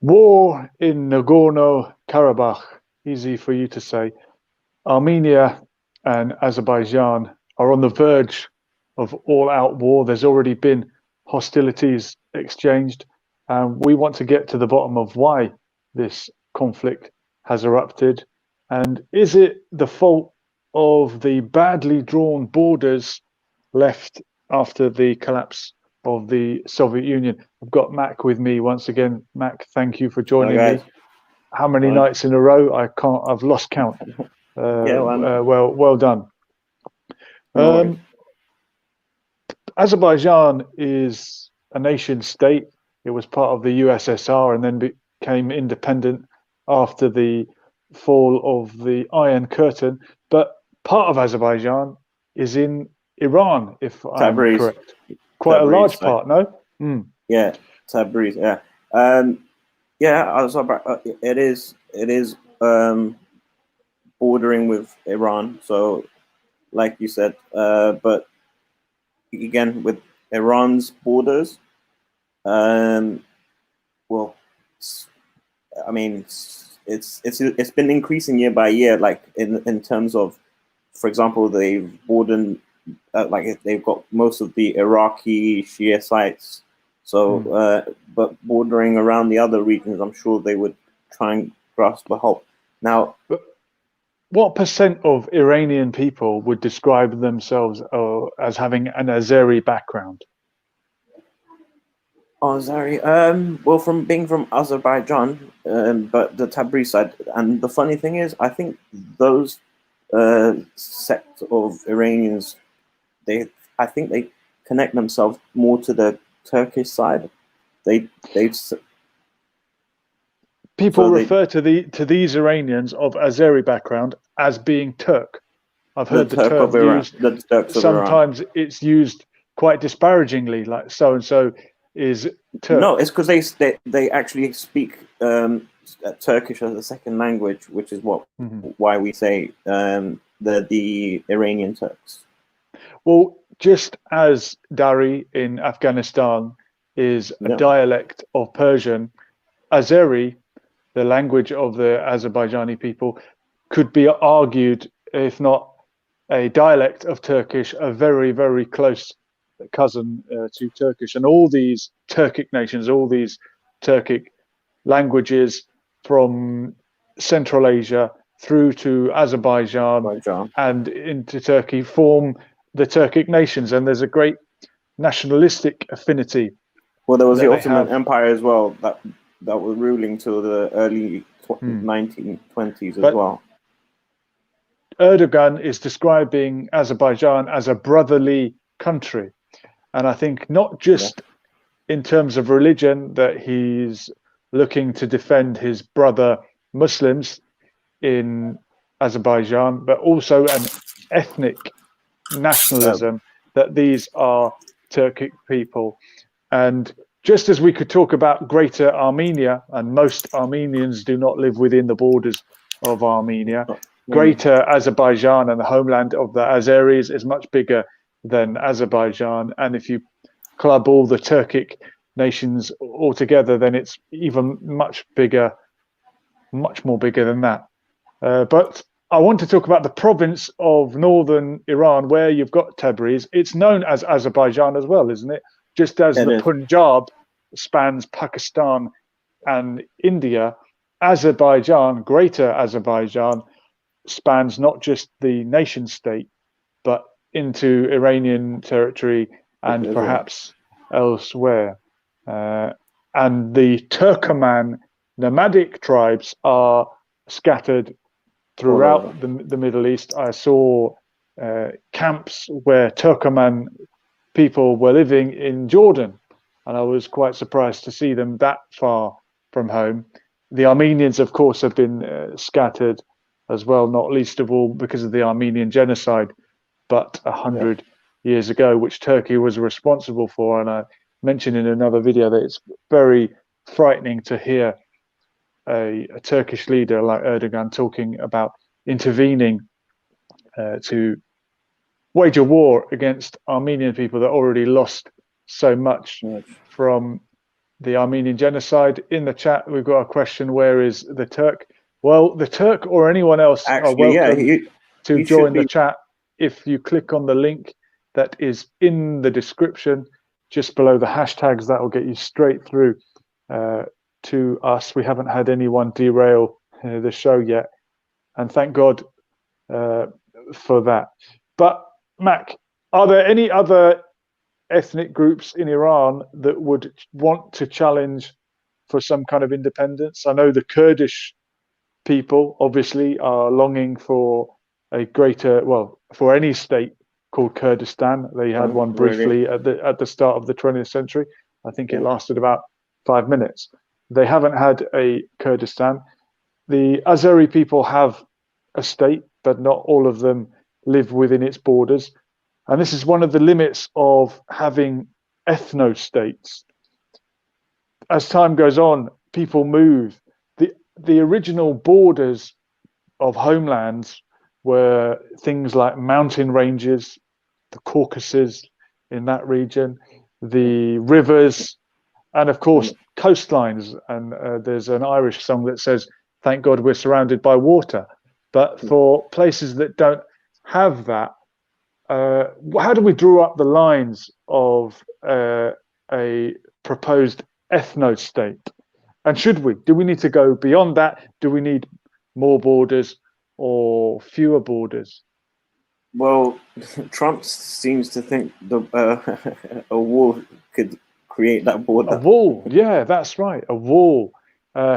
War in Nogorno-Karabakh, easy for you to say. Armenia and Azerbaijan are on the verge of all-out war. There's already been hostilities exchanged, and we want to get to the bottom of why this conflict has erupted. And is it the fault of the badly drawn borders left after the collapse of the Soviet Union? I've got Mac with me once again. Mac, thank you for Hi joining me. guys. How many Hi. nights in a row? I can't. I've lost count. Yeah, well, Well done. no worries. Um, Azerbaijan is a nation state. It was part of the USSR and then became independent after the fall of the Iron Curtain. But part of Azerbaijan is in Iran, if I'm Tabriz, correct. Quite a Tabriz. large part, no? Mm. Yeah, Tabriz. Yeah, um, yeah. I was about. It is bordering with Iran. So, like you said, but again with Iran's borders, um, well, I mean, it's been increasing year by year. Like in terms of, for example, they've bordered like they've got most of the Iraqi Shia sites. So, Mm. but bordering around the other regions, I'm sure they would try and grasp the whole. Now, But what percent of Iranian people would describe themselves as having an Azeri background? oh, sorry. Well, from being from Azerbaijan, but the Tabriz side, and the funny thing is, I think those sect of Iranians, they, I think they connect themselves more to the Turkish side. They People so they refer to these Iranians of Azeri background as being Turk. I've the heard the Turk of term Iran, used. the Turks of Iran. Sometimes it's used quite disparagingly, like so and so is No, Turk. it's because they actually speak Turkish as a second language, which is what Mhm. why we say the Iranian Turks. Well, just as Dari in Afghanistan is a Yeah, dialect of Persian, Azeri, the language of the Azerbaijani people, could be argued, if not a dialect of Turkish, a very, very close cousin to Turkish. And all these Turkic nations, all these Turkic languages from Central Asia through to Azerbaijan right, John. and into Turkey form the Turkic nations. And there's a great nationalistic affinity Well, there was the that they Ottoman have. Empire as well that was ruling till the early Hmm. 1920s as But well. Erdogan is describing Azerbaijan as a brotherly country. And I think not Yeah, just in terms of religion, that he's looking to defend his brother Muslims in Azerbaijan, but also an ethnic uh, nationalism that these are Turkic people. And just as we could talk about Greater Armenia, and most Armenians do not live within the borders of Armenia, mm, Greater Azerbaijan and the homeland of the Azeris is much bigger than Azerbaijan. And if you club all the Turkic nations all together, then it's even much bigger, much more bigger than that. But I want to talk about the province of northern Iran where you've got Tabriz. It's known as Azerbaijan as well, isn't it? Just as it the is. Punjab spans Pakistan and India, Azerbaijan, Greater Azerbaijan, spans not just the nation state, but into Iranian territory and As well. perhaps elsewhere. Uh, and the Turkoman nomadic tribes are scattered All over. throughout the Middle East. I saw camps where Turkoman people were living in Jordan, and I was quite surprised to see them that far from home. The Armenians, of course, have been scattered as well, not least of all because of the Armenian genocide, but a Yeah. 100 years ago, which Turkey was responsible for. And I mentioned in another video that it's very frightening to hear a Turkish leader like Erdogan talking about intervening to wage a war against Armenian people that already lost so much Yes. from the Armenian genocide. In the chat, we've got a question: where is the Turk? Well, the Turk or anyone else are welcome to join the chat. If you click on the link that is in the description, just below the hashtags, that will get you straight through to us. We haven't had anyone derail the show yet, and thank God for that. But Mac, are there any other ethnic groups in Iran that would want to challenge for some kind of independence? I know the Kurdish people obviously are longing for a greater, well, for any state called Kurdistan. They had one briefly at the start of the 20th century. I think it lasted about 5 minutes. They haven't had a Kurdistan. The Azeri people have a state, but not all of them live within its borders. And this is one of the limits of having ethno-states. As time goes on, people move. The original borders of homelands were things like mountain ranges, the Caucasus in that region, the rivers, and of course, coastlines. And there's an Irish song that says, "Thank God we're surrounded by water." But for places that don't have that, how do we draw up the lines of a proposed ethno-state? And should we? Do we need to go beyond that? Do we need more borders or fewer borders? Well, Trump seems to think a wall could create that border. A wall, yeah, that's right, a wall.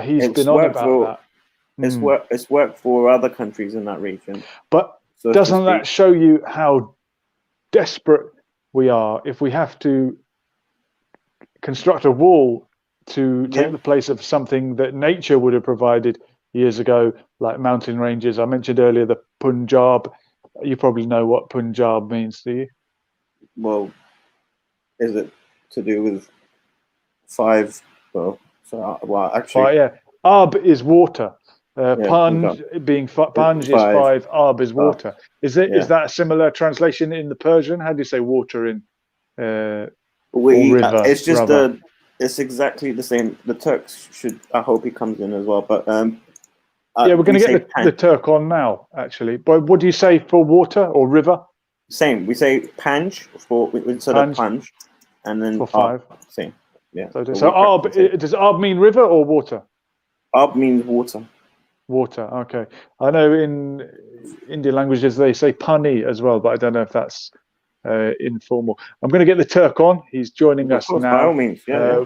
He's been on about that. It's worked for other countries in that region. But so doesn't that show you how desperate we are if we have to construct a wall to take the place of something that nature would have provided years ago, like mountain ranges? I mentioned earlier the Punjab. You probably know what Punjab means, do you? Well, is it to do with five? Well, actually, yeah. Ab is water. Panj being Panj is five. Ab is water. Is that a similar translation in the Persian? How do you say water in? River, it's just it's exactly the same. The Turks should. I hope he comes in as well. But we're going to get the Turk on now, actually. But what do you say for water or river? Same. We say Panj instead of Panj, and then for five. Same. Yeah. So Ab, does Ab mean river or water? Ab means water. Water. Okay. I know in Indian languages they say pani as well, but I don't know if that's informal. I'm going to get the Turk on. He's joining us now. By all means.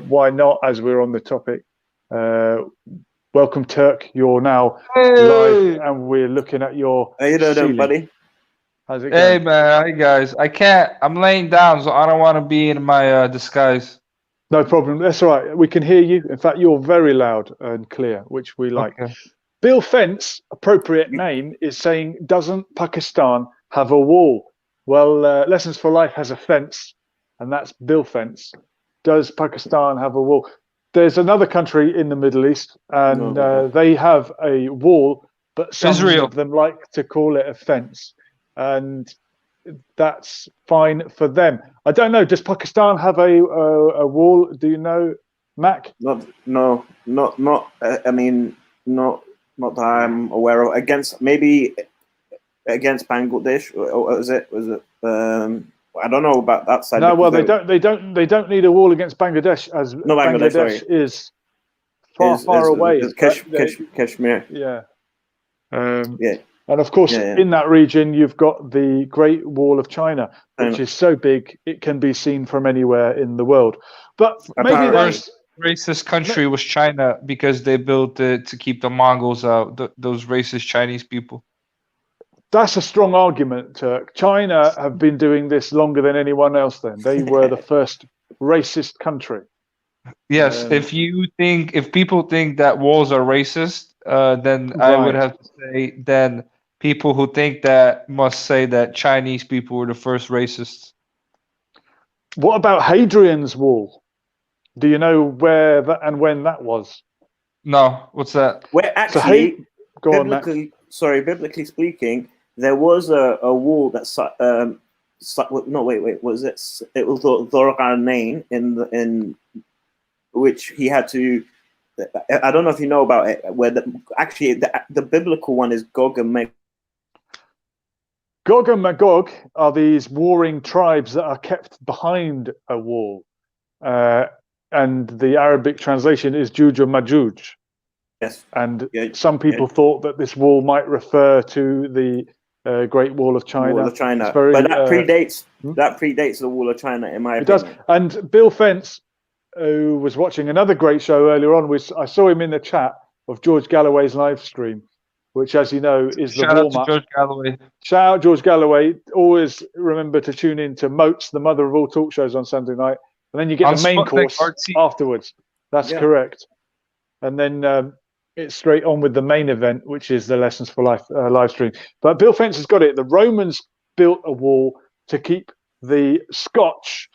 Why not? As we're on the topic. Welcome, Turk. You're now live, and we're looking at your. How you doing, buddy? How's it going? Hey, man. Hi, guys. I can't. I'm laying down, so I don't want to be in my disguise. No problem. That's all right. We can hear you. In fact, you're very loud and clear, which we like. Okay. Bill Fence, appropriate name, is saying, doesn't Pakistan have a wall? Well, Lessons for Life has a fence, and that's Bill Fence. Does Pakistan have a wall? There's another country in the Middle East, and they have a wall, but some of them like to call it a fence, and that's fine for them. I don't know. Does Pakistan have a wall? Do you know, Mac? Not that I'm aware of. Maybe against Bangladesh, or was it? I don't know about that side. No, well, they don't need a wall against Bangladesh, as Bangladesh is far away. Kashmir. Yeah. And of course, in that region, you've got the Great Wall of China, which is so big it can be seen from anywhere in the world. But maybe that's racist country was China, because they built it to keep the Mongols out. Those racist Chinese people. That's a strong argument, Turk. China have been doing this longer than anyone else. Then they were the first racist country. Yes, if people think that walls are racist, then I would have to say then people who think that must say that Chinese people were the first racists. What about Hadrian's Wall? Do you know where that and when that was? No, what's that? Well, actually, biblically speaking, there was a wall that was it? It was Dhul-Qarnayn in which he had to. I don't know if you know about it, where the biblical one is Gog and Magog. Gog and Magog are these warring tribes that are kept behind a wall. And the Arabic translation is Juj and Majuj. Yes. And some people thought that this wall might refer to the Great Wall of China. Wall of China. But that predates the Wall of China, in my opinion. It does. And Bill Fence, who was watching another great show earlier on, I saw him in the chat of George Galloway's live stream, which, as you know, is the warm-up. Shout out to George Galloway. Shout out George Galloway. Always remember to tune in to Moats, the mother of all talk shows, on Sunday night. And then you get the main course afterwards. That's correct. And then it's straight on with the main event, which is the Lessons for Life live stream. But Bill Fence has got it. The Romans built a wall to keep the Scottish,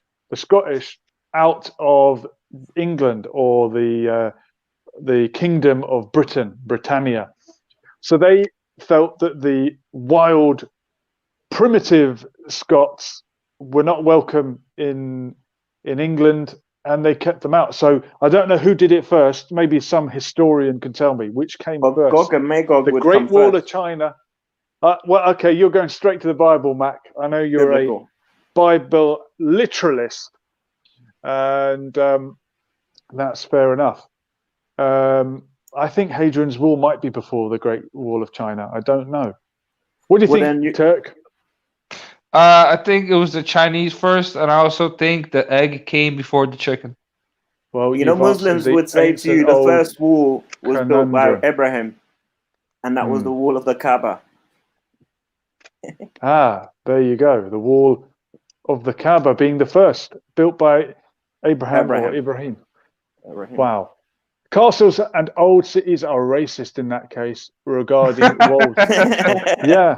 out of England or the Kingdom of Britannia. So they felt that the wild, primitive Scots were not welcome in England, and they kept them out. So I don't know who did it first. Maybe some historian can tell me which came first. Gog and Magog the Great Wall of China. Well, okay, you're going straight to the Bible, Mac. I know you're a Bible literalist, and that's fair enough. I think Hadrian's Wall might be before the Great Wall of China. I don't know. What do you think, Turk? I think it was the Chinese first, and I also think the egg came before the chicken. Well, Muslims would say to you the first wall was built by Abraham, and that was the wall of the Kaaba. There you go. The wall of the Kaaba being the first, built by Abraham. Or Ibrahim. Wow. Castles and old cities are racist in that case regarding walls. Yeah.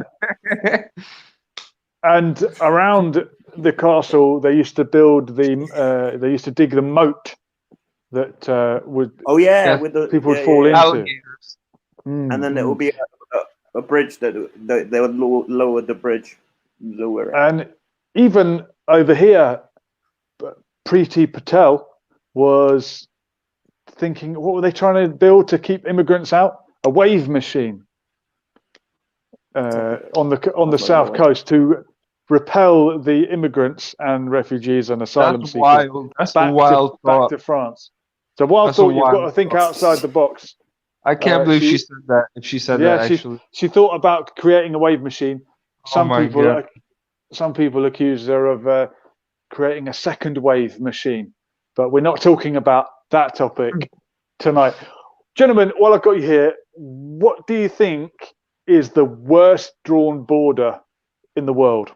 And around the castle, they used to build they used to dig the moat that would. Oh yeah, with the people would fall into. Alligators. And then there will be a bridge that they would lower the bridge, lower it. And even over here, Priti Patel was thinking, what were they trying to build to keep immigrants out? A wave machine on the south coast to repel the immigrants and refugees and asylum seekers. Wild. That's wild. Back to France. So wild thought. You've got to think outside the box. I can't believe she said that. If she said that, actually, she thought about creating a wave machine. Some people accuse her of creating a second wave machine, but we're not talking about that topic tonight, gentlemen. While I've got you here, what do you think is the worst drawn border in the world?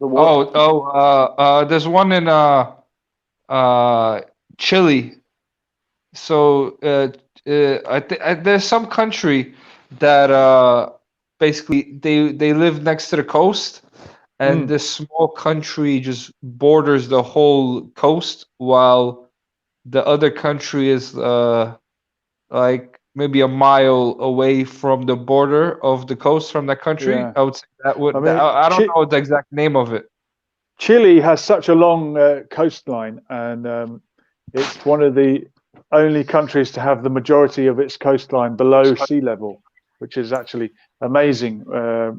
There's one in Chile. So there's some country that basically they live next to the coast, and this small country just borders the whole coast, while the other country is like maybe a mile away from the border of the coast from that country. Yeah. I would say that would. I don't know the exact name of it. Chile has such a long coastline, and it's one of the only countries to have the majority of its coastline below sea level, which is actually amazing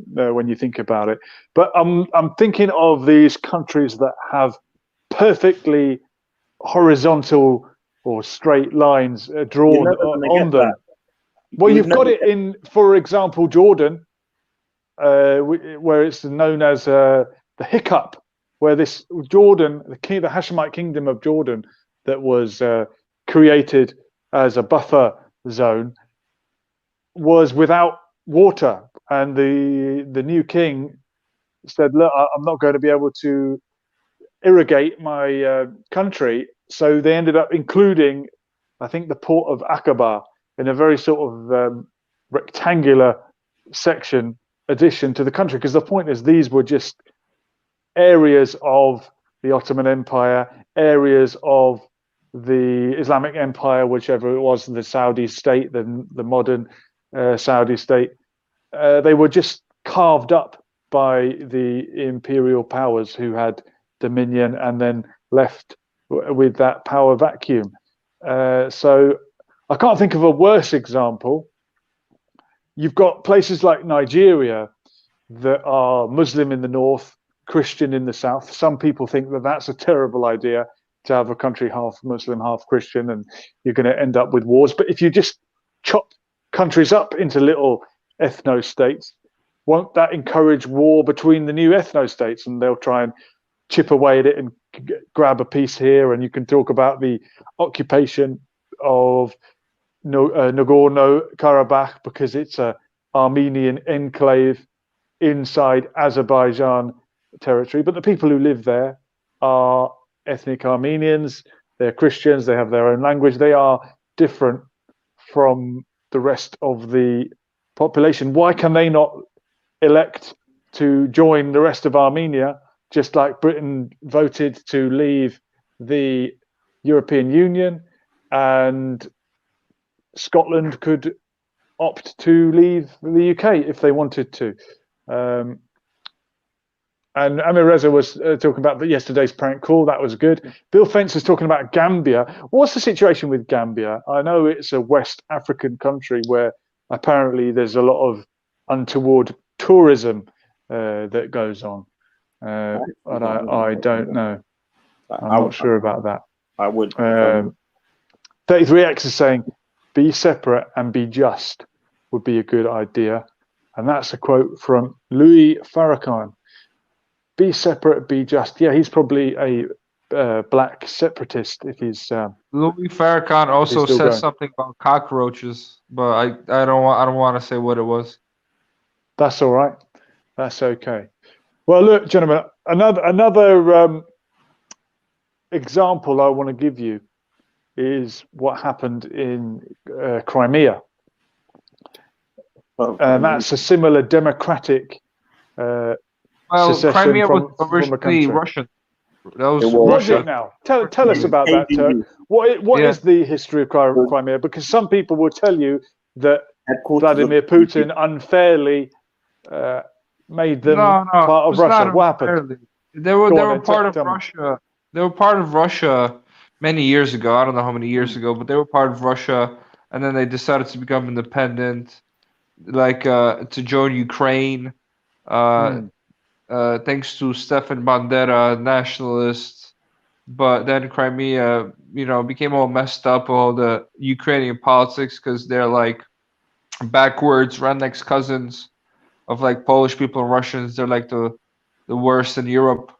when you think about it. But I'm thinking of these countries that have perfectly horizontal or straight lines drawn on them. Well, you've got it in, for example, Jordan, where it's known as the hiccup, where this Jordan, the Hashemite kingdom of Jordan, that was created as a buffer zone, was without water, and the new king said, "Look, I'm not going to be able to irrigate my country." So they ended up including, I think, the port of Aqaba in a very sort of rectangular section addition to the country, because the point is these were just areas of the Ottoman Empire, areas of the Islamic Empire, whichever it was, the Saudi state, the modern Saudi state. They were just carved up by the imperial powers who had dominion and then left with that power vacuum. So I can't think of a worse example. You've got places like Nigeria that are Muslim in the north, Christian in the south. Some people think that that's a terrible idea to have a country half Muslim, half Christian, and you're going to end up with wars. But if you just chop countries up into little ethno-states, won't that encourage war between the new ethno-states? And they'll try and chip away at it and grab a piece here. And you can talk about the occupation of Nogorno-Karabakh because it's an Armenian enclave inside Azerbaijan territory. But the people who live there are ethnic Armenians. They're Christians. They have their own language. They are different from the rest of the population. Why can they not elect to join the rest of Armenia, just like Britain voted to leave the European Union, and Scotland could opt to leave the UK if they wanted to? And Amir Reza was talking about yesterday's prank call. That was good. Bill Fence is talking about Gambia. What's the situation with Gambia? I know it's a West African country where apparently there's a lot of untoward tourism that goes on. But I don't know. I'm not sure about that. I would. 33X is saying, be separate and be just would be a good idea. And that's a quote from Louis Farrakhan. Be separate, be just. Yeah, he's probably a black separatist if he's. Louis Farrakhan also says something about cockroaches, but I don't want to say what it was. That's all right. That's okay. Well, look, gentlemen, another example I want to give you is what happened in Crimea. And that's a similar democratic Crimea was originally Russian. That was Russia. Now, tell us about that, Turk. What is the history of Crimea? Because some people will tell you that Vladimir Putin unfairly made them part of Russia. What happened? They were part of Russia. They were part of Russia many years ago. I don't know how many years ago, but they were part of Russia, and then they decided to become independent, like to join Ukraine. Thanks to Stefan Bandera, nationalists. But then Crimea, became all messed up, all the Ukrainian politics, because they're like backwards, rednecks cousins of like Polish people and Russians. They're like the worst in Europe.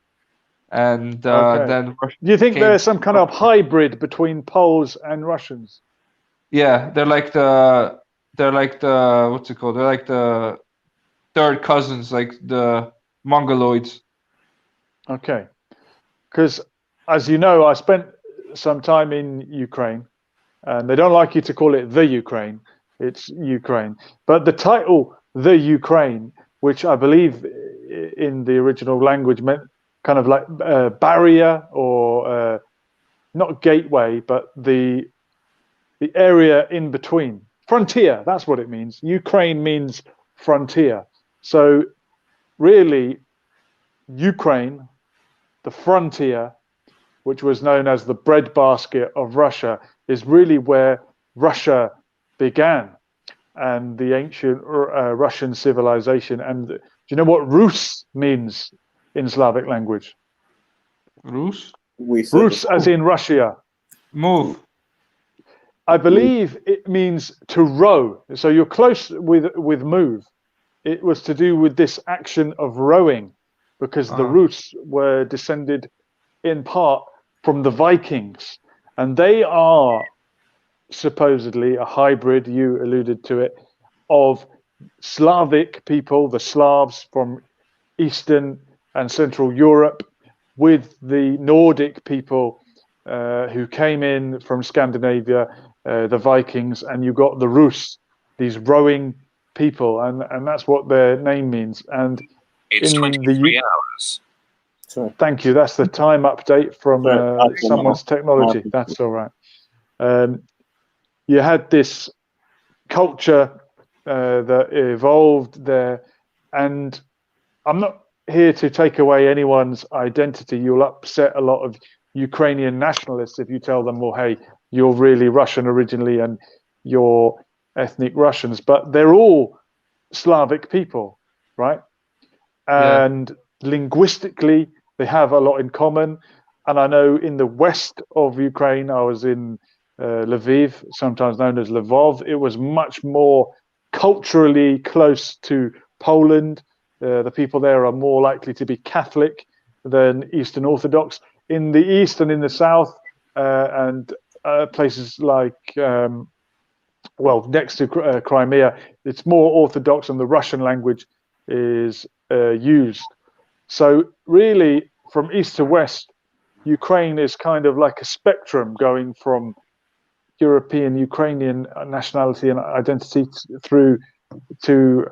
And then Russia. Do you think there's some kind of hybrid between Poles and Russians? Yeah, they're like the what's it called? They're like the third cousins, like the Mongoloids. Okay, because as you know, I spent some time in Ukraine, and they don't like you to call it the Ukraine. It's Ukraine, but the title "the Ukraine," which I believe in the original language meant kind of like barrier or not gateway, but the area in between, frontier. That's what it means. Ukraine means frontier. So really, Ukraine, the frontier, which was known as the breadbasket of Russia, is really where Russia began and the ancient Russian civilization. And do you know what Rus means in Slavic language? Rus? Rus as in Russia. Move. I believe it means to row. So you're close with move. It was to do with this action of rowing, because the Rus were descended in part from the Vikings, and they are supposedly a hybrid, you alluded to it, of Slavic people, the Slavs from Eastern and Central Europe, with the Nordic people who came in from Scandinavia, the Vikings, and you got the Rus, these rowing people, and that's what their name means. And it's 23 hours. So thank you. That's the time update from someone's technology. That's all right. You had this culture that evolved there, and I'm not here to take away anyone's identity. You'll upset a lot of Ukrainian nationalists if you tell them, well, hey, you're really Russian originally and you're ethnic Russians, but they're all Slavic people, right? And linguistically, they have a lot in common. And I know in the west of Ukraine, I was in Lviv, sometimes known as Lvov. It was much more culturally close to Poland. The people there are more likely to be Catholic than Eastern Orthodox. In the east and in the south, and places like, next to Crimea, it's more Orthodox, and the Russian language is used. So really, from east to west, Ukraine is kind of like a spectrum going from European Ukrainian nationality and identity through to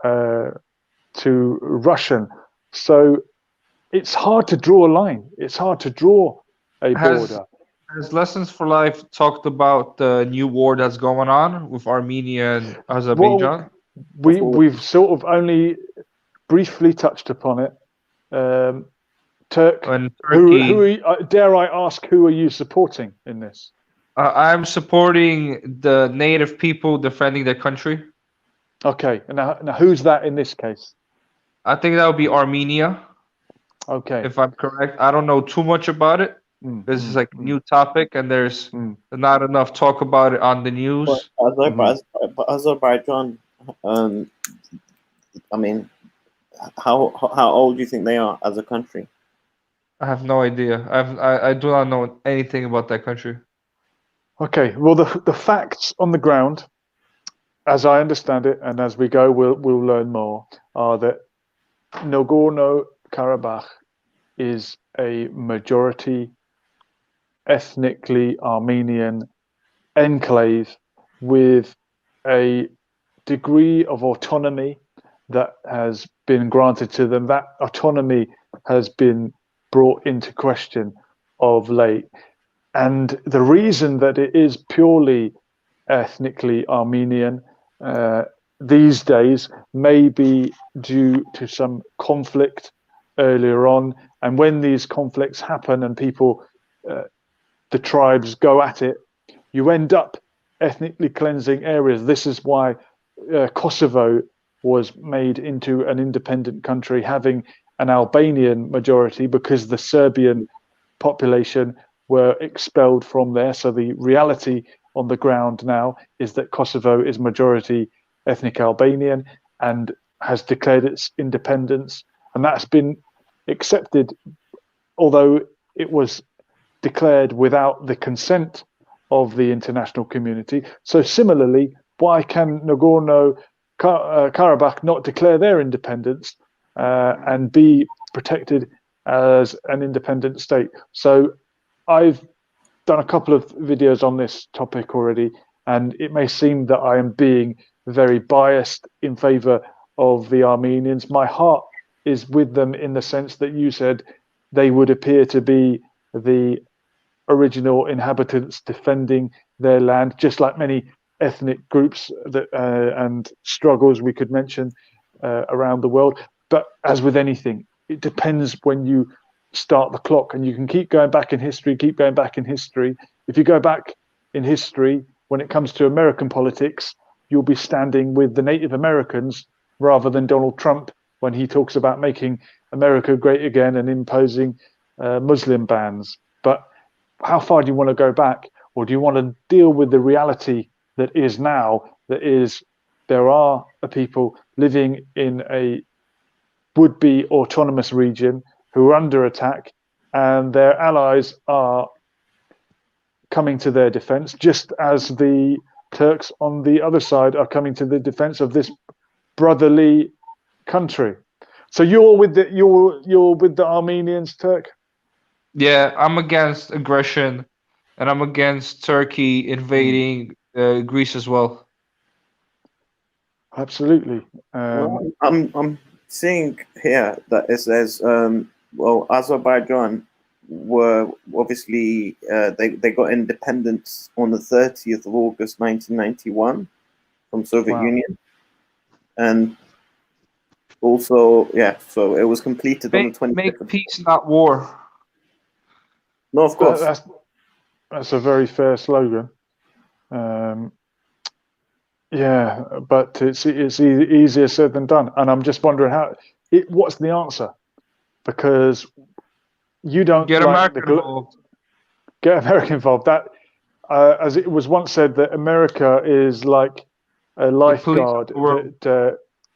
Russian. So it's hard to draw a line. It's hard to draw a border. Has Lessons for Life talked about the new war that's going on with Armenia and Azerbaijan? Well, we've sort of only briefly touched upon it. Turk, and Turkey, who dare I ask, who are you supporting in this? I'm supporting the native people defending their country. Okay, and now who's that in this case? I think that would be Armenia. Okay. If I'm correct. I don't know too much about it. This is like a new topic, and there's not enough talk about it on the news. But Azerbaijan, I mean, how old do you think they are as a country? I have no idea. I do not know anything about that country. Okay, well, the facts on the ground, as I understand it, and as we go, we'll learn more, are that Nogorno-Karabakh is a majority ethnically Armenian enclave with a degree of autonomy that has been granted to them. That autonomy has been brought into question of late. And the reason that it is purely ethnically Armenian these days may be due to some conflict earlier on. And when these conflicts happen and people, the tribes go at it, you end up ethnically cleansing areas. This is why Kosovo was made into an independent country, having an Albanian majority, because the Serbian population were expelled from there. So the reality on the ground now is that Kosovo is majority ethnic Albanian and has declared its independence, and that's been accepted, although it was declared without the consent of the international community. So similarly, why can Nagorno-Karabakh not declare their independence and be protected as an independent state? So I've done a couple of videos on this topic already, and it may seem that I am being very biased in favor of the Armenians. My heart is with them in the sense that you said they would appear to be the original inhabitants defending their land, just like many ethnic groups that and struggles we could mention around the world. But as with anything, it depends when you start the clock, and you can keep going back in history, keep going back in history. If you go back in history, when it comes to American politics, you'll be standing with the Native Americans rather than Donald Trump when he talks about making America great again and imposing Muslim bans. But how far do you want to go back? Or do you want to deal with the reality that is now, that is, there are people living in a would-be autonomous region who are under attack, and their allies are coming to their defense, just as the Turks on the other side are coming to the defense of this brotherly country. So you're with the Armenians, Turk? Yeah, I'm against aggression, and I'm against Turkey invading Greece as well. Absolutely. Well, I'm seeing here that it says, Azerbaijan were obviously they got independence on the 30th of August 1991 from Soviet Union, and also so it was completed on the 25th. Make peace, not war. No, of course. That's a very fair slogan. Yeah, but it's easier said than done. And I'm just wondering what's the answer? Because you don't get America involved. Get America involved. That, as it was once said, that America is like a lifeguard.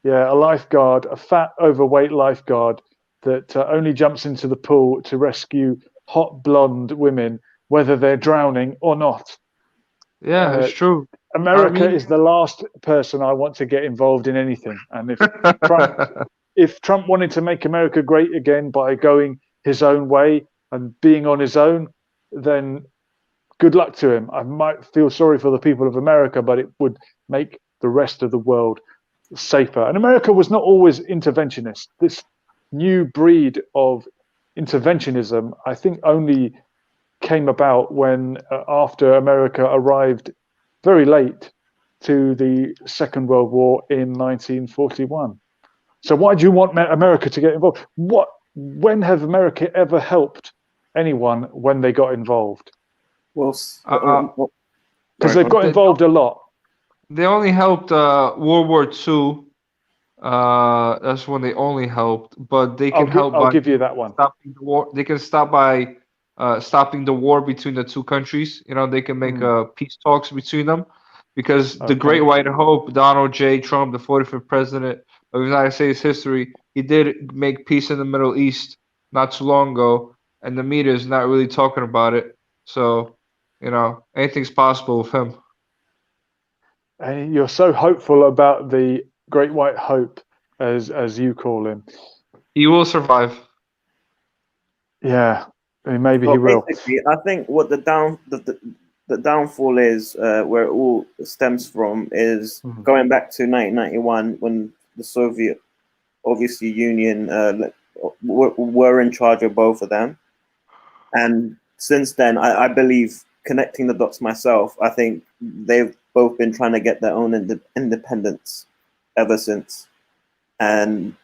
A lifeguard, a fat, overweight lifeguard that only jumps into the pool to rescue hot blonde women, whether they're drowning or not. Yeah, it's true. America is the last person I want to get involved in anything. And if Trump wanted to make America great again by going his own way and being on his own, then good luck to him. I might feel sorry for the people of America, but it would make the rest of the world safer. And America was not always interventionist. This new breed of interventionism, I think, only came about when after America arrived very late to the Second World War in 1941. So why do you want America to get involved? When have America ever helped anyone when they got involved? Well, because they've got involved a lot. They only helped World War II. That's when they only helped, but they can help. I'll give you that one. Stopping the war. They can stop by stopping the war between the two countries. You know, they can make peace talks between them, because the Great White Hope, Donald J. Trump, the 45th president of the United States history, he did make peace in the Middle East not too long ago, and the media is not really talking about it. So, you know, anything's possible with him. And you're so hopeful about the Great White Hope, as you call him. He will survive. Yeah, maybe he will. Basically, I think what the downfall is, where it all stems from, is going back to 1991 when the Soviet, obviously, Union were in charge of both of them, and since then, I believe, connecting the dots myself, I think they've both been trying to get their own independence ever since. And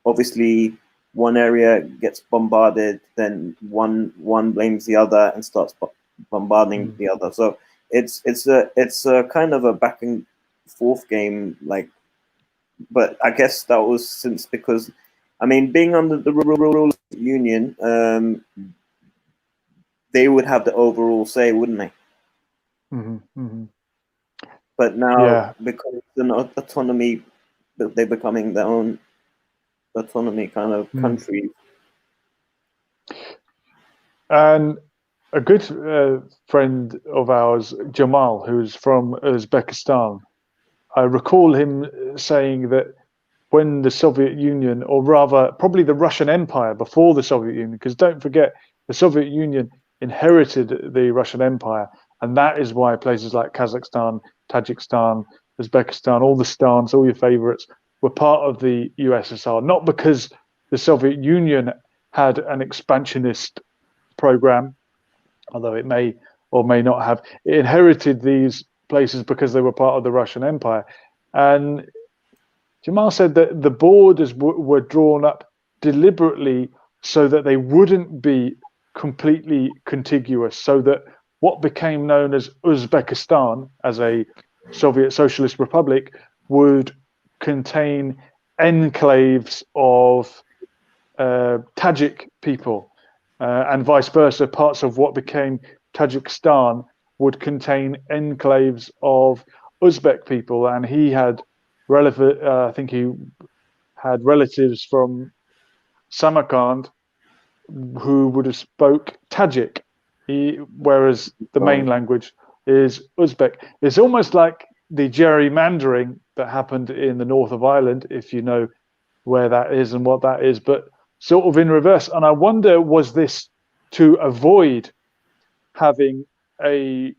obviously, one area gets bombarded, then one blames the other and starts bombarding the other. So it's a kind of a back and forth game, like. But I guess that was because, I mean, being under the rule of the Union, they would have the overall say, wouldn't they? But now, because it's an autonomy, they're becoming their own autonomy kind of country. And a good friend of ours, Jamal, who's from Uzbekistan, I recall him saying that when the Soviet Union, or rather probably the Russian Empire before the Soviet Union, because don't forget, the Soviet Union inherited the Russian Empire, and that is why places like Kazakhstan, Tajikistan, Uzbekistan, all the stans, all your favorites, were part of the USSR, not because the Soviet Union had an expansionist program, although it may or may not have. It inherited these places because they were part of the Russian Empire. And Jamal said that the borders were drawn up deliberately so that they wouldn't be completely contiguous, so that what became known as Uzbekistan, as a Soviet Socialist Republic, would contain enclaves of Tajik people, and vice versa. Parts of what became Tajikistan would contain enclaves of Uzbek people, and he had I think he had relatives from Samarkand who would have spoke Tajik, whereas the main language is Uzbek. It's almost like the gerrymandering that happened in the north of Ireland, if you know where that is and what that is, but sort of in reverse. And I wonder, was this to avoid having a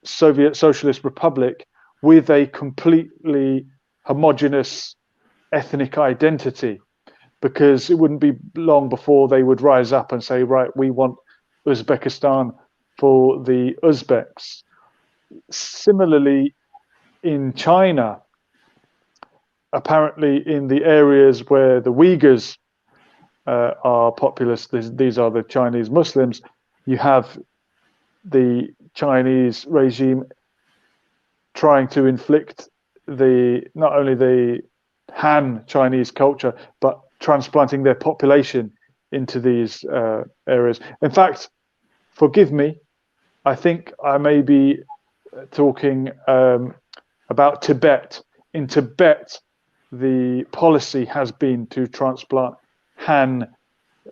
Soviet Socialist Republic with a completely homogenous ethnic identity? Because it wouldn't be long before they would rise up and say, right, we want Uzbekistan for the Uzbeks. Similarly, in China, apparently in the areas where the Uyghurs are populous. These are the Chinese Muslims. You have the Chinese regime trying to inflict not only the Han Chinese culture, but transplanting their population into these areas. In fact, forgive me, I think I may be talking about Tibet. In Tibet, the policy has been to transplant Han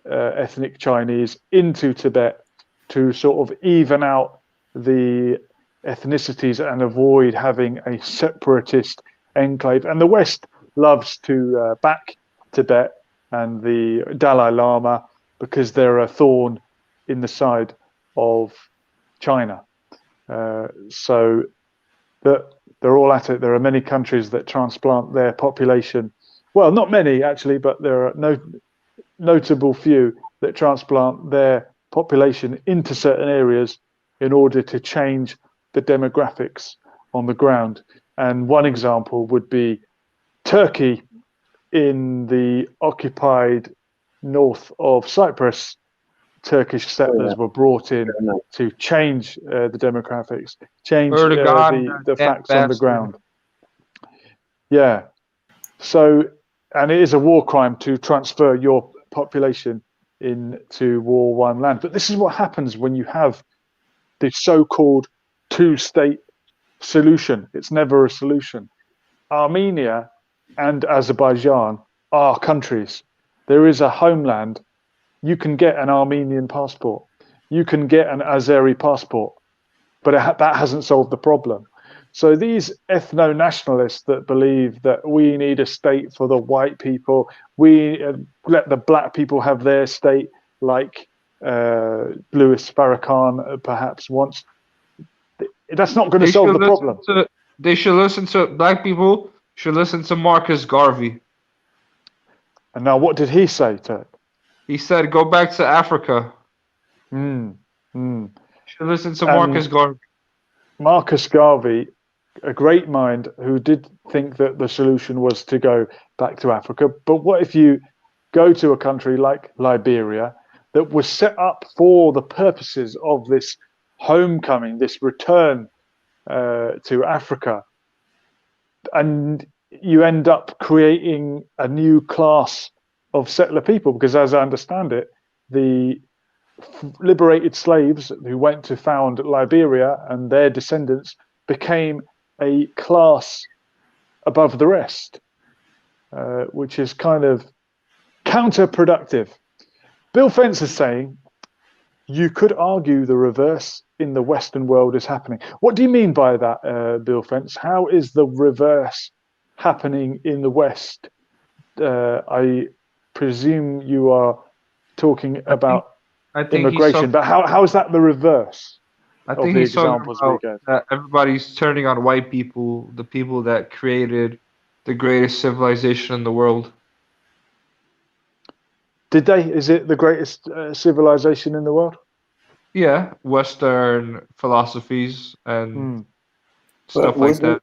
ethnic Chinese into Tibet to sort of even out the ethnicities and avoid having a separatist enclave. And the West loves to back Tibet and the Dalai Lama because they're a thorn in the side of China. So that they're all at it. There are many countries that transplant their population. Well, not many actually, but there are notable few that transplant their population into certain areas in order to change the demographics on the ground. And one example would be Turkey in the occupied north of Cyprus. Turkish settlers were brought in to change the demographics, change the facts on the ground. Yeah. So, and it is a war crime to transfer your population into war-won land. But this is what happens when you have the so-called two-state solution. It's never a solution. Armenia and Azerbaijan are countries. There is a homeland. You can get an Armenian passport. You can get an Azeri passport, but that hasn't solved the problem. So these ethno-nationalists that believe that we need a state for the white people, we let the black people have their state, like Louis Farrakhan perhaps wants, that's not going to solve the problem. They should listen to, black people should listen to Marcus Garvey. And now what did he say to it? He said, go back to Africa. Should listen to Marcus Garvey. Marcus Garvey, a great mind who did think that the solution was to go back to Africa. But what if you go to a country like Liberia that was set up for the purposes of this homecoming, this return to Africa, and you end up creating a new class of settler people? Because as I understand it, the liberated slaves who went to found Liberia and their descendants became a class above the rest, which is kind of counterproductive. Bill Fence is saying you could argue the reverse in the Western world is happening. What do you mean by that, Bill Fence? How is the reverse happening in the West? I presume you are talking about immigration, but how is that the reverse? I think he's talking about that everybody's turning on white people, the people that created the greatest civilization in the world. Did they? Is it the greatest civilization in the world? Yeah, Western philosophies and stuff like that.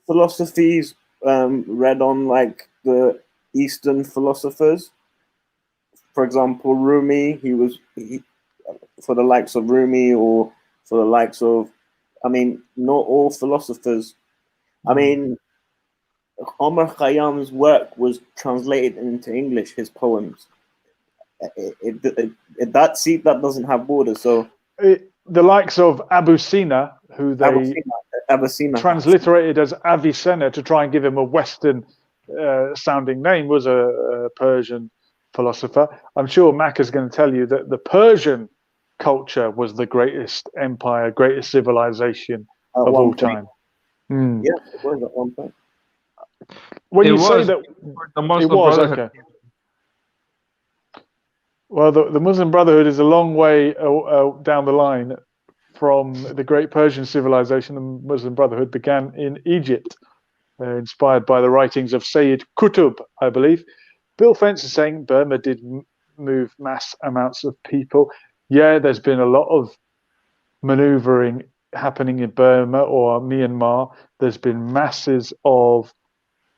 Philosophies read on like the Eastern philosophers. For example, Rumi, for the likes of Rumi, or for the likes of, I mean, not all philosophers. I mean, Omar Khayyam's work was translated into English, his poems. That doesn't have borders. So the likes of Abu Sina, who they transliterated as Avicenna to try and give him a Western sounding name, was a Persian philosopher. I'm sure Mac is going to tell you that the Persian culture was the greatest empire, greatest civilization of all time. Yeah, it was at one point. When you say that the Muslim Brotherhood. Okay. Well, the Muslim Brotherhood is a long way down the line from the great Persian civilization. The Muslim Brotherhood began in Egypt, inspired by the writings of Sayyid Qutb, I believe. Bill Fence is saying Burma did move mass amounts of people. Yeah, there's been a lot of maneuvering happening in Burma or Myanmar. There's been masses of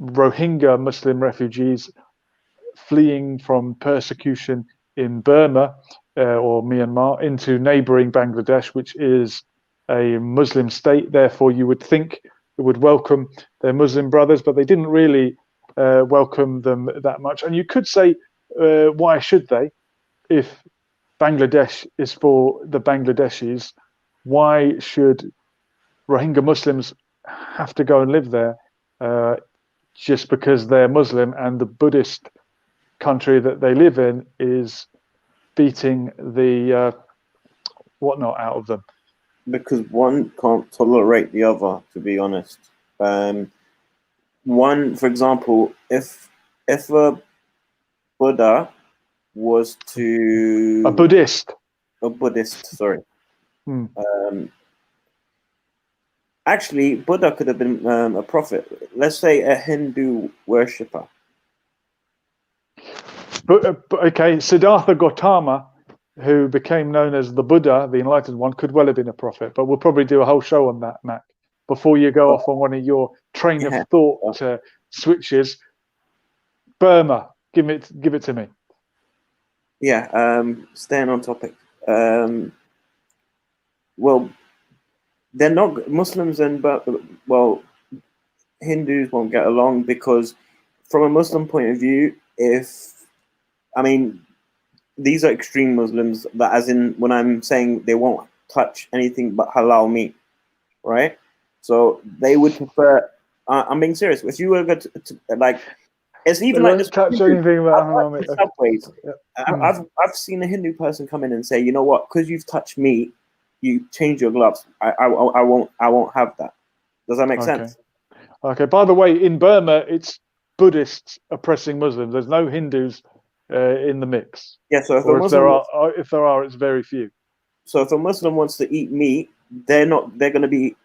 Rohingya Muslim refugees fleeing from persecution in Burma or Myanmar into neighboring Bangladesh, which is a Muslim state. Therefore, you would think it would welcome their Muslim brothers, but they didn't really welcome them that much. And you could say, why should they? If Bangladesh is for the Bangladeshis, why should Rohingya Muslims have to go and live there just because they're Muslim and the Buddhist country that they live in is beating the whatnot out of them? Because one can't tolerate the other, to be honest. One, for example, if a Buddha was to a Buddhist, sorry. Actually, Buddha could have been a prophet. Let's say a Hindu worshipper. But okay, Siddhartha Gautama, who became known as the Buddha, the enlightened one, could well have been a prophet. But we'll probably do a whole show on that, Mac, before you go off on one of your train of thought switches. Burma, give it to me. Yeah, staying on topic. Well, they're not Muslims, well, Hindus won't get along because, from a Muslim point of view, these are extreme Muslims. That, as in, when I'm saying they won't touch anything but halal meat, right? So they would prefer. I'm being serious. If you were going to like. It's even like this. Touch anything about subways. I've seen a Hindu person come in and say, you know what? Because you've touched meat, you change your gloves. I won't have that. Does that make sense? Okay. By the way, in Burma, it's Buddhists oppressing Muslims. There's no Hindus in the mix. Yeah. So if there are, it's very few. So if a Muslim wants to eat meat, they're going to be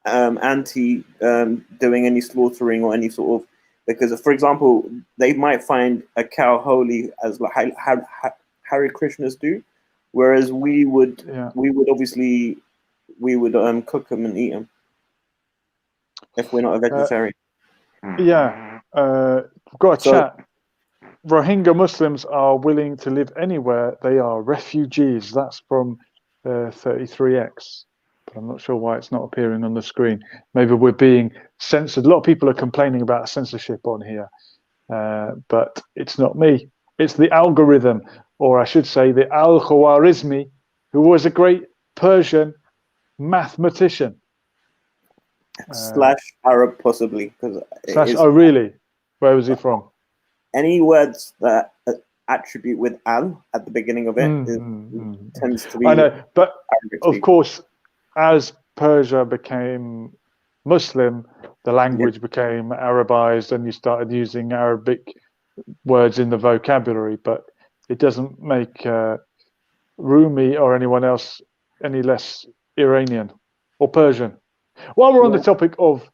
anti doing any slaughtering or any sort of. Because, for example, they might find a cow holy, as like Hare Krishnas do, whereas we would obviously cook them and eat them if we're not a vegetarian. Got a chat. Rohingya Muslims are willing to live anywhere. They are refugees. That's from 33X. I'm not sure why it's not appearing on the screen. Maybe we're being censored. A lot of people are complaining about censorship on here, but it's not me. It's the algorithm, or I should say the Al-Khwarizmi, who was a great Persian mathematician. Slash Arab, possibly. Oh, really? Where was he from? Any words that attribute with al at the beginning of it tends to be. I know, but of course, as Persia became Muslim, the language became Arabized, and you started using Arabic words in the vocabulary. But it doesn't make Rumi or anyone else any less Iranian or Persian. While we're on the topic of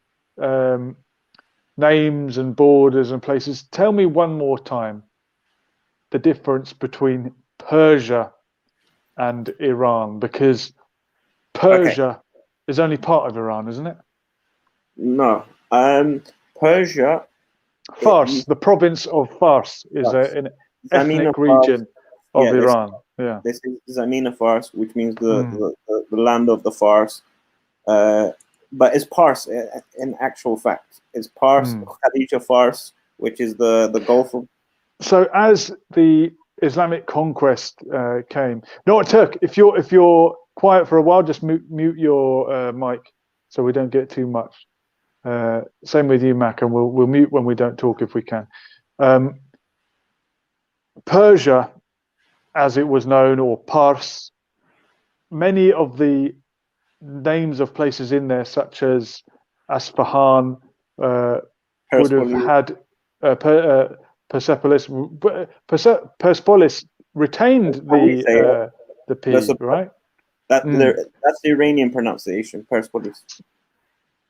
names and borders and places, tell me one more time the difference between Persia and Iran, because Persia is only part of Iran, isn't it? No. Persia. Fars, the province of Fars, is an ethnic region of Iran. This is Zamina Fars, which means the land of the Fars. But it's Pars in actual fact. It's Pars, Khadija Fars, which is the Gulf of. So as the Islamic conquest came, no, Turk, if you're quiet for a while, just mute your mic so we don't get too much. Same with you, Mac, and we'll mute when we don't talk if we can. Persia, as it was known, or Pars, many of the names of places in there, such as Asfahan, would have had Persepolis. Persepolis retained the P, right? That's the Iranian pronunciation, Persepolis.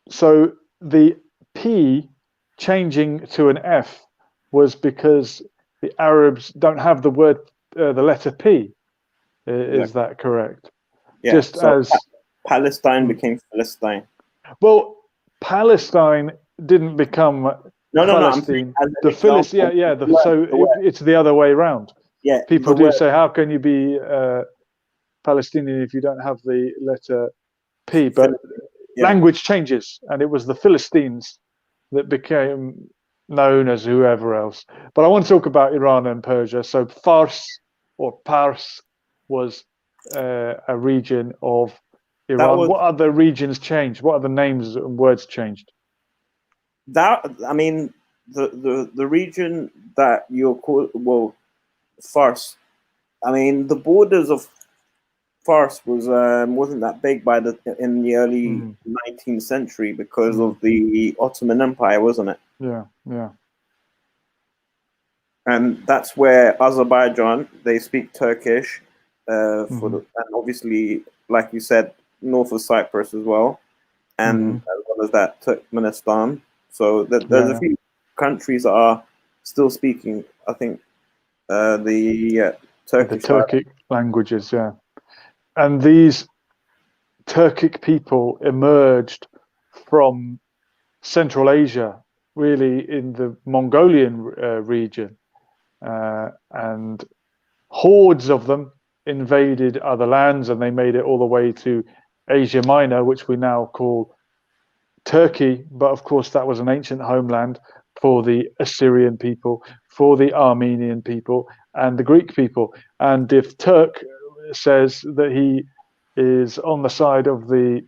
So the P changing to an F was because the Arabs don't have the word, the letter P. Is that correct? Yeah. Just as Palestine became Palestine. Well, Palestine didn't become No. Palestine. The Philistine. It's the other way around. Yeah. People do say, how can you be Palestinian if you don't have the letter P? But language changes, and it was the Philistines that became known as whoever else. But I want to talk about Iran and Persia. So Fars or Pars was a region of Iran. What other regions changed? What other names and words changed? I mean, the region that you're called, Fars. I mean, the borders of Fars wasn't that big in the early 19th century because of the Ottoman Empire, wasn't it? Yeah. And that's where Azerbaijan, they speak Turkish, and obviously, like you said, north of Cyprus as well, and as well as that, Turkmenistan. So there's a few countries that are still speaking, I think, the Turkic languages, yeah. And these Turkic people emerged from Central Asia, really in the Mongolian region, and hordes of them invaded other lands, and they made it all the way to Asia Minor, which we now call Turkey. But of course, that was an ancient homeland for the Assyrian people, for the Armenian people, and the Greek people. And if Turk says that he is on the side of the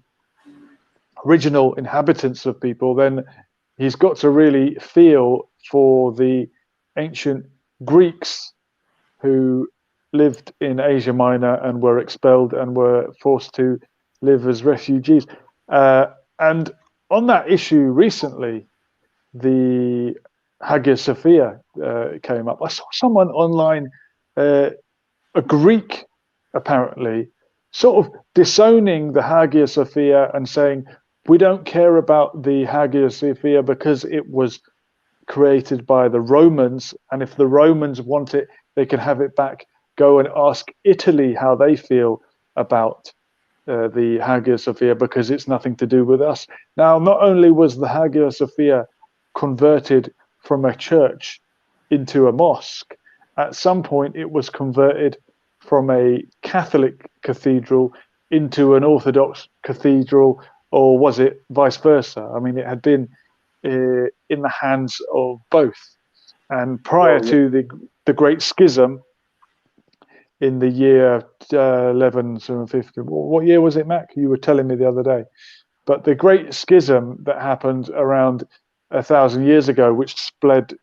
original inhabitants of people, then he's got to really feel for the ancient Greeks who lived in Asia Minor and were expelled and were forced to live as refugees. And on that issue recently, the Hagia Sophia came up. I saw someone online, a Greek apparently, sort of disowning the Hagia Sophia and saying, we don't care about the Hagia Sophia because it was created by the Romans, and if the Romans want it, they can have it back. Go and ask Italy how they feel about the Hagia Sophia, because it's nothing to do with us. Now, not only was the Hagia Sophia converted from a church into a mosque, at some point it was converted from a Catholic cathedral into an Orthodox cathedral, or was it vice versa? I mean, it had been in the hands of both. And prior to the Great Schism in the year 1150, what year was it, Mac? You were telling me the other day. But the Great Schism that happened around 1,000 years ago, which split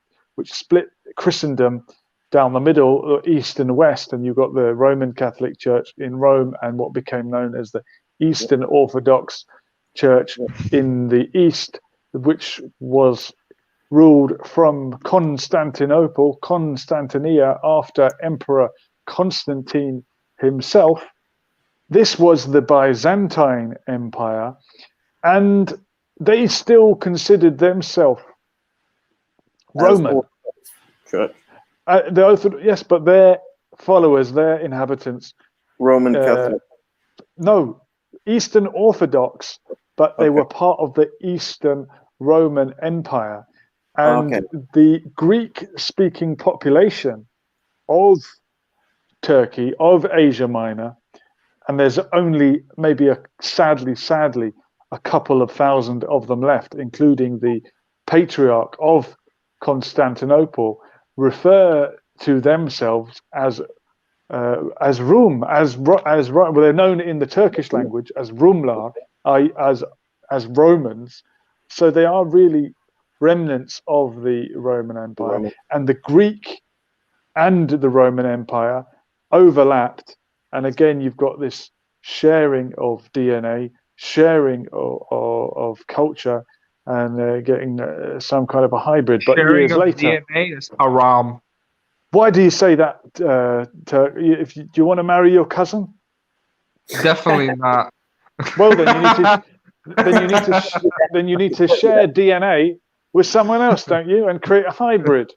Christendom down the middle, east and west, and you've got the Roman Catholic Church in Rome and what became known as the Eastern Orthodox Church in the east, which was ruled from Constantinople, Constantinia, after Emperor Constantine himself. This was the Byzantine Empire, and they still considered themselves Roman. Church. Yes, but their followers, their inhabitants, Roman Catholic. No, Eastern Orthodox, but they were part of the Eastern Roman Empire. And the Greek-speaking population of Turkey, of Asia Minor, and there's only maybe sadly, a couple of thousand of them left, including the Patriarch of Constantinople, refer to themselves as Rum, well, they're known in the Turkish language as Rumlar, as Romans. So they are really remnants of the Roman Empire, and the Greek and the Roman Empire overlapped. And again, you've got this sharing of DNA, sharing of culture, and getting some kind of a hybrid. But sharing years of later, DNA is haram. Why do you say that, Turk? Do you want to marry your cousin? Definitely not. Well, then you need to share DNA with someone else, don't you, and create a hybrid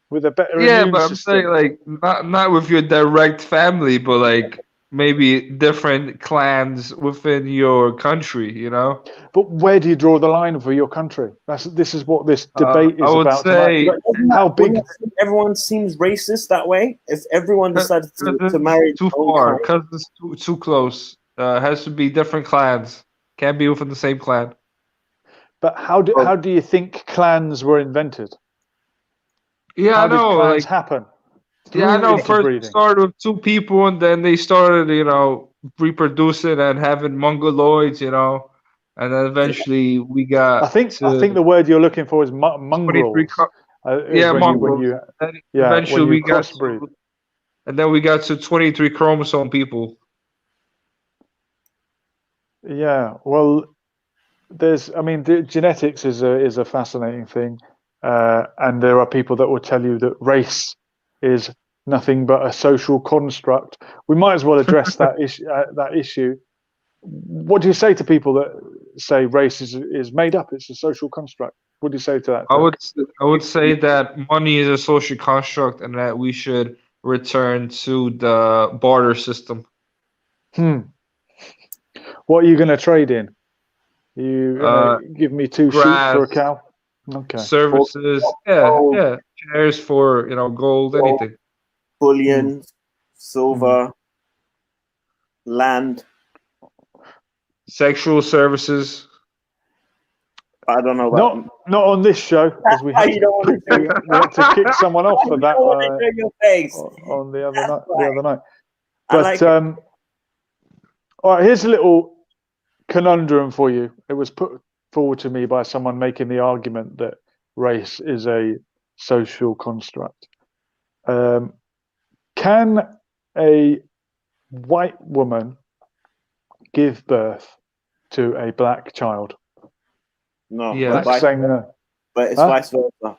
with a better immune but I'm system. saying, like, not with your direct family, but like maybe different clans within your country, you know? But where do you draw the line for your country? This is what this debate I is would about say, tonight. How big? Everyone seems racist that way. If everyone decided to it's marry too their own far, kind, because it's too close. Has to be different clans. Can't be within the same clan. But how do you think clans were invented? Yeah, How I know. did clans Like, happen? yeah, I Through know. First, it interbreeding. started with 2 people, and then they started, reproducing and having mongoloids, and then eventually we got I think to the word you're looking for is 23. mongrels. Is Yeah, when mongrels. you Then when eventually you we got crossbreed. to, and then we got to 23 chromosome people. Yeah, well, genetics is a fascinating thing, and there are people that will tell you that race is nothing but a social construct. We might as well address that issue. What do you say to people that say race is made up? It's a social construct. What do you say to that? I would say that money is a social construct, and that we should return to the barter system. What are you going to trade in? You give me 2 sheep for a cow? Okay. Services, yeah. Shares for gold, anything. Bullion, silver, land. Sexual services. I don't know about not on this show, because we had to kick someone off for that on the other night. But all right, here's a little conundrum for you. It was put forward to me by someone making the argument that race is a social construct. Can a white woman give birth to a black child? No. Yeah. Mac's saying no. But it's vice versa.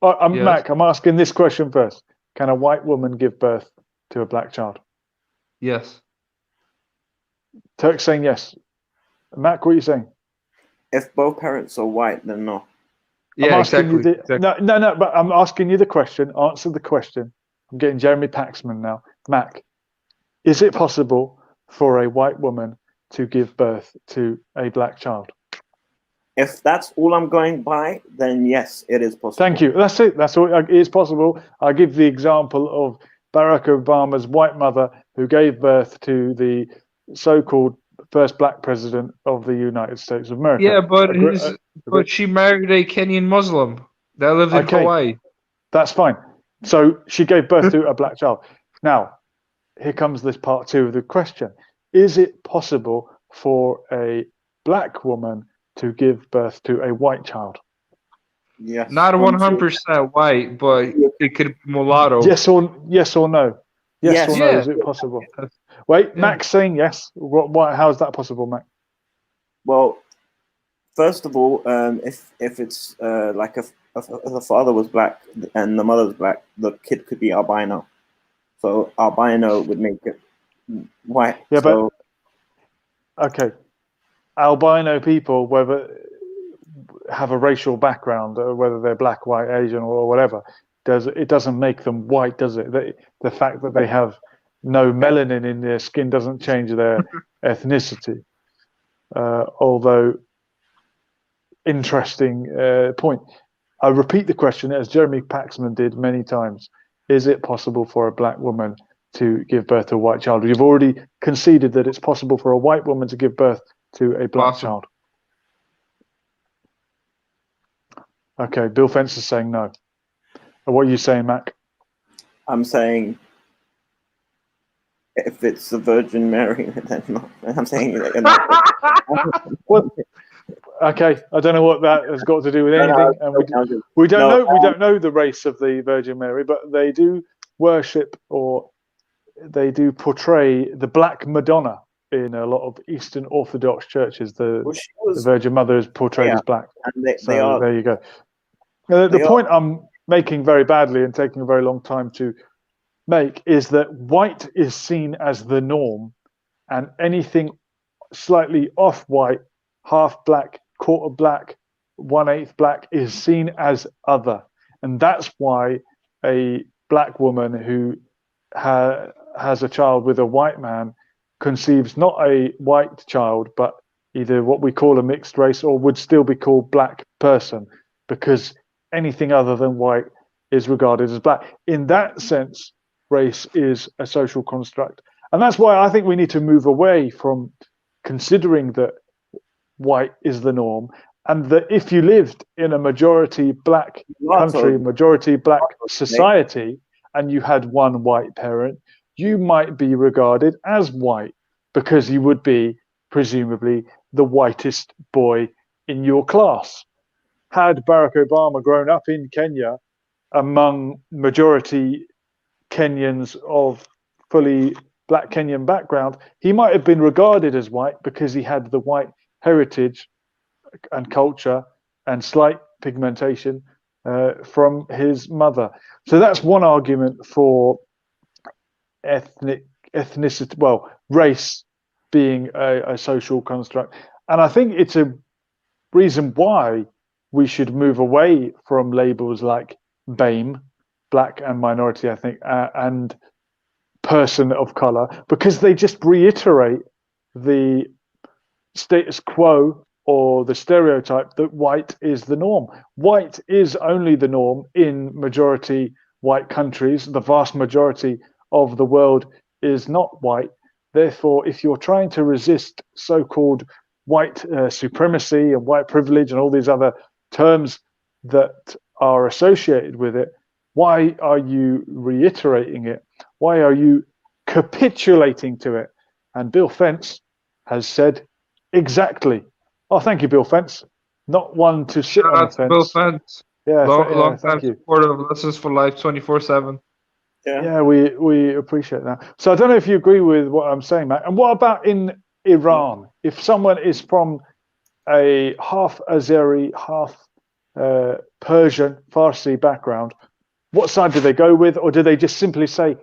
Yes. Mac, I'm asking this question first. Can a white woman give birth to a black child? Yes. Turk's saying yes. Mac, what are you saying? If both parents are white, then no. Yeah, exactly. No, but I'm asking you the question. Answer the question. I'm getting Jeremy Paxman now. Mac, is it possible for a white woman to give birth to a black child? If that's all I'm going by, then yes, it is possible. Thank you. That's it. That's all. It is possible. I give the example of Barack Obama's white mother who gave birth to the so-called first black president of the United States of America. Yeah, but she married a Kenyan Muslim that lived in Hawaii. That's fine. So she gave birth to a black child. Now, here comes this part 2 of the question. Is it possible for a black woman to give birth to a white child? Yes. Not 100% white, but it could be mulatto. Yes or no? Yes or no? Yeah. Is it possible? Wait, Mac's saying yes. How is that possible, Mac? Well, first of all, if it's like if the father was black and the mother was black, the kid could be albino. So albino would make it white. Yeah, but okay, albino people, whether have a racial background, whether they're black, white, Asian, or whatever, it doesn't make them white, does it? The fact that they have no melanin in their skin doesn't change their ethnicity. Although, interesting point. I repeat the question as Jeremy Paxman did many times. Is it possible for a black woman to give birth to a white child? You've already conceded that it's possible for a white woman to give birth to a black child. Okay, Bill Fence is saying no. What are you saying, Mac? I'm saying if it's the Virgin Mary, then no. I'm saying What? Okay, I don't know what that has got to do with anything, and we don't know the race of the Virgin Mary, but they do worship, or they do portray the Black Madonna in a lot of Eastern Orthodox churches. The Virgin Mother is portrayed as black. There you go. The point I'm making very badly and taking a very long time to make is that white is seen as the norm, and anything slightly off-white, half black, quarter black, 1/8 black is seen as other. And that's why a black woman who has a child with a white man conceives not a white child, but either what we call a mixed race or would still be called black person, because anything other than white is regarded as black. In that sense, race is a social construct. And that's why I think we need to move away from considering that white is the norm, and that if you lived in a majority black country, majority black society, and you had one white parent, you might be regarded as white because you would be presumably the whitest boy in your class. Had Barack Obama grown up in Kenya among majority Kenyans of fully black Kenyan background, he might have been regarded as white because he had the white heritage and culture and slight pigmentation from his mother. So that's one argument for ethnicity, well, race being a social construct. And I think it's a reason why we should move away from labels like BAME, black and minority ethnic, and person of color, because they just reiterate the status quo or the stereotype that white is the norm. White is only the norm in majority white countries. The vast majority of the world is not white. Therefore, if you're trying to resist so-called white supremacy and white privilege and all these other terms that are associated with it, why are you reiterating it? Why are you capitulating to it? And Bill Fence has said exactly. Oh, thank you, Bill Fence. Not one to sit on the fence. Bill Fence. Yeah, long time supporter of Lessons for Life 24/7. Yeah, we appreciate that. So I don't know if you agree with what I'm saying, Matt. And what about in Iran? If someone is from a half Azeri, half Persian, Farsi background, what side do they go with? Or do they just simply say,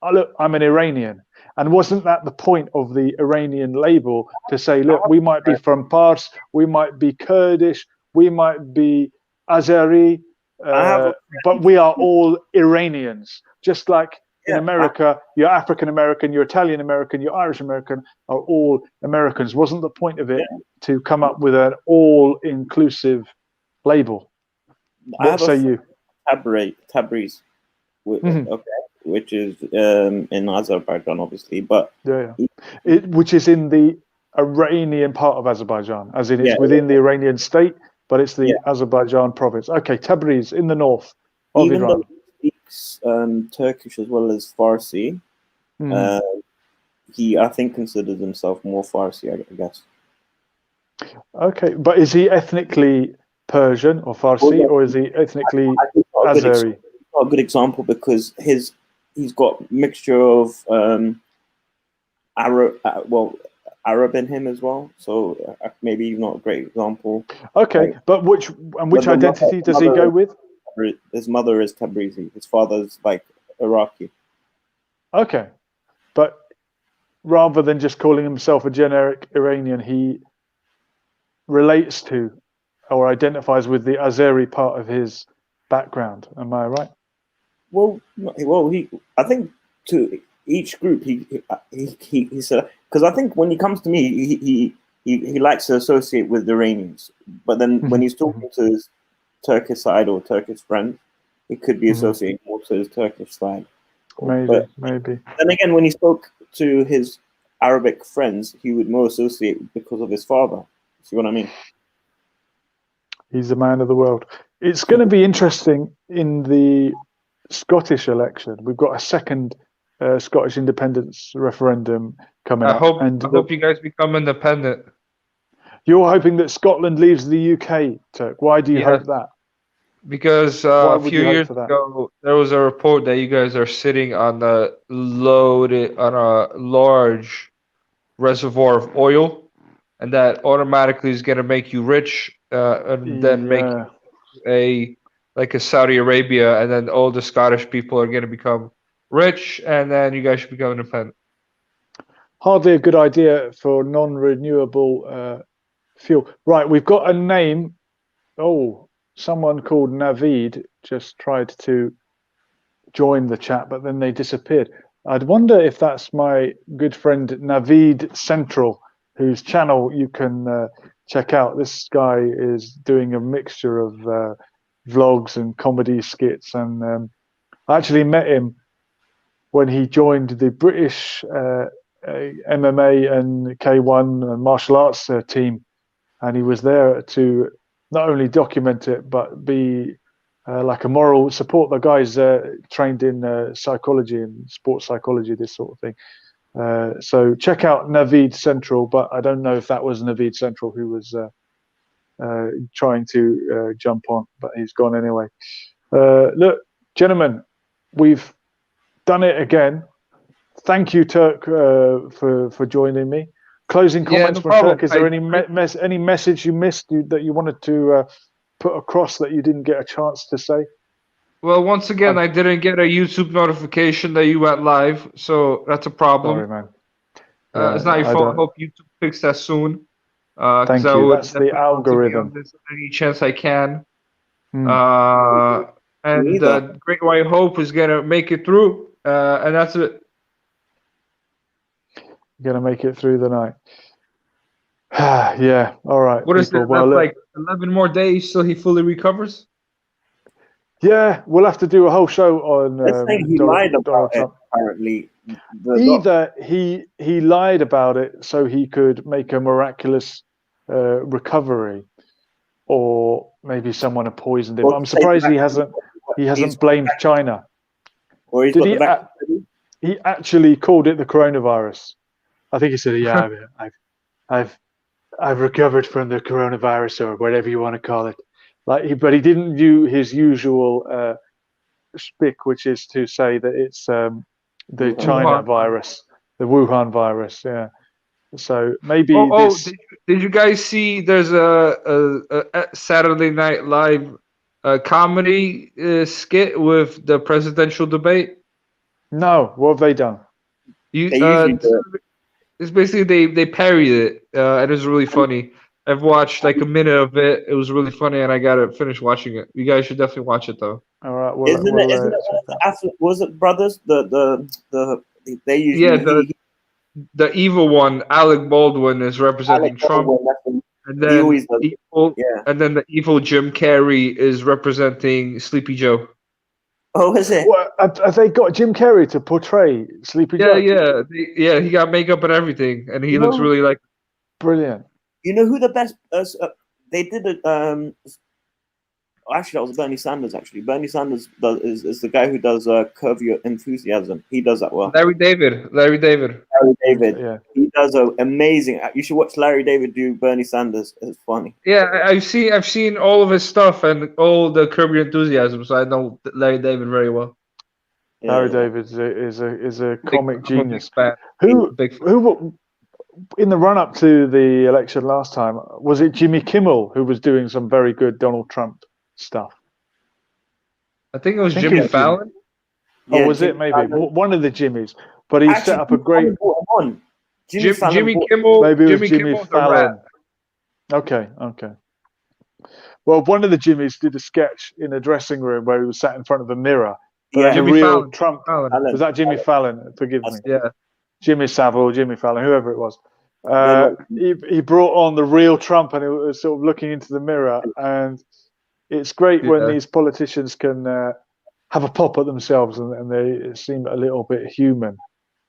oh, look, I'm an Iranian? And wasn't that the point of the Iranian label, to say, look, we might be from Pars, we might be Kurdish, we might be Azeri, but we are all Iranians. Just like in America, you're African American, you're Italian American, you're Irish American, are all Americans. Wasn't the point of it to come up with an all-inclusive label? What say you? Tabriz, which is in Azerbaijan, obviously, but which is in the Iranian part of Azerbaijan, as in it's within the Iranian state, but it's the Azerbaijan province. Okay, Tabriz in the north of even Iran. though he speaks Turkish as well as Farsi, he, I think, considers himself more Farsi, I guess. Okay, but is he ethnically Persian or Farsi, or is he ethnically Azeri? A good example because he's got mixture of Arab in him as well. So maybe not a great example. Okay, but which identity does he go with? His mother is Tabrizi. His father's like Iraqi. Okay, but rather than just calling himself a generic Iranian, he relates to or identifies with the Azeri part of his background. Am I right? Well, I think to each group he said, because I think when he comes to me, he likes to associate with the Iranians, but then when he's talking to his Turkish side or Turkish friend, it could be associated more to his Turkish side. Maybe. Then again, when he spoke to his Arabic friends, he would more associate because of his father. See what I mean? He's a man of the world. It's going to be interesting in the Scottish election. We've got a second Scottish independence referendum coming up. I hope you guys become independent. You're hoping that Scotland leaves the UK, Turk. Why do you hope that? Because a few years ago, there was a report that you guys are sitting on a large reservoir of oil, and that automatically is going to make you rich, and then make you like a Saudi Arabia, and then all the Scottish people are going to become rich, and then you guys should become independent. Hardly a good idea for non-renewable fuel. Right, we've got a name. Oh, someone called Naveed just tried to join the chat, but then they disappeared. I'd wonder if that's my good friend Naveed Central, whose channel you can check out. This guy is doing a mixture of vlogs and comedy skits, and I actually met him when he joined the British MMA and K1 martial arts team, and he was there to not only document it but be like a moral support. The guy's trained in psychology and sports psychology, this sort of thing. So check out Naveed Central, but I don't know if that was Naveed Central who was trying to jump on, but he's gone anyway. Look, gentlemen, we've done it again. Thank you, Turk, for joining me. Closing comments from Turk. Is there any message you missed that you wanted to put across that you didn't get a chance to say? Well, once again, I didn't get a YouTube notification that you went live, so that's a problem. Sorry, man. It's not your fault. I hope YouTube fix that soon. Thank you. That's the algorithm. Any chance I can. And Great White Hope is gonna make it through, and that's it. You're gonna make it through the night. Yeah. All right. What is it? Well, that's like 11 more days till he fully recovers. Yeah, we'll have to do a whole show on. He lied about it, apparently. Either he lied about it so he could make a miraculous recovery, or maybe someone had poisoned him. I'm surprised he hasn't blamed China. Or he actually called it the coronavirus. I think he said, "Yeah, I've recovered from the coronavirus, or whatever you want to call it." But he didn't do his usual shtick, which is to say that it's the China virus, the Wuhan virus. Yeah. So maybe. Did you guys see? There's a Saturday Night Live comedy skit with the presidential debate. No, what have they done? It's basically they parodied it, and it's really funny. I've watched like a minute of it. It was really funny, and I gotta finish watching it. You guys should definitely watch it, though. All right. Was it Brothers? They usually the evil one, Alec Baldwin, is representing Trump, and then the evil Jim Carrey is representing Sleepy Joe. Oh, is it? What, have they got Jim Carrey to portray Sleepy Joe? Yeah. He got makeup and everything, and he looks really like brilliant. You know who the best? They did it. Actually, that was Bernie Sanders. Actually, Bernie Sanders is the guy who does Curb Your Enthusiasm. He does that well. Larry David. Yeah, he does amazing. You should watch Larry David do Bernie Sanders. It's funny. Yeah, I've seen all of his stuff and all the Curb Your Enthusiasm, so I know Larry David very well. Yeah. Larry David is a comic genius. Who in the run-up to the election last time, was it Jimmy Kimmel who was doing some very good Donald Trump stuff? I think it was Jimmy Fallon. Yeah, was it maybe one of the Jimmys? But he set up a great. Jimmy Kimmel. Maybe it was Jimmy Fallon. Okay. Well, one of the Jimmys did a sketch in a dressing room where he was sat in front of a mirror. But Jimmy Fallon. Trump. Was that Jimmy Fallon? Forgive me. Yeah. Jimmy Savile, Jimmy Fallon, whoever it was. He brought on the real Trump, and it was sort of looking into the mirror. And it's great when these politicians can have a pop at themselves and they seem a little bit human.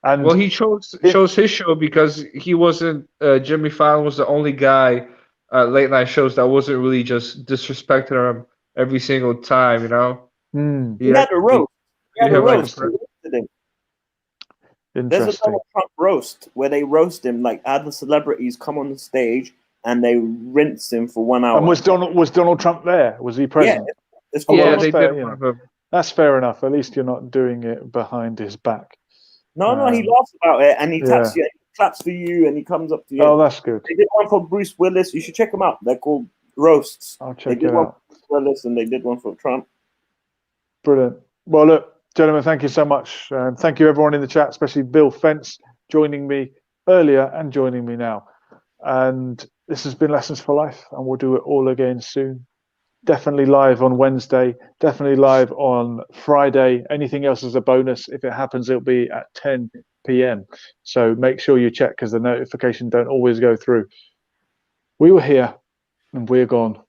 And well, he chose his show because he wasn't. Jimmy Fallon was the only guy late night shows that wasn't really just disrespecting him every single time. You know. He had a roast. There's a Donald Trump roast where they roast him, like other celebrities come on the stage and they rinse him for 1 hour. And was Donald Trump there? Was he present? Yeah, they fair, did. That's fair enough. At least you're not doing it behind his back. No, he laughs about it and he taps you, and he claps for you, and he comes up to you. Oh, that's good. They did one for Bruce Willis. You should check them out. They're called roasts. I'll check it out. They did one for Bruce Willis and they did one for Trump. Brilliant. Well, look, gentlemen, thank you so much. And thank you, everyone in the chat, especially Bill Fence, joining me earlier and joining me now. And this has been Lessons for Life, and we'll do it all again soon. definitely live on Wednesday, definitely live on Friday. Anything else is a bonus. If it happens, it'll be at 10 p.m. So make sure you check because the notification don't always go through. We were here and we're gone.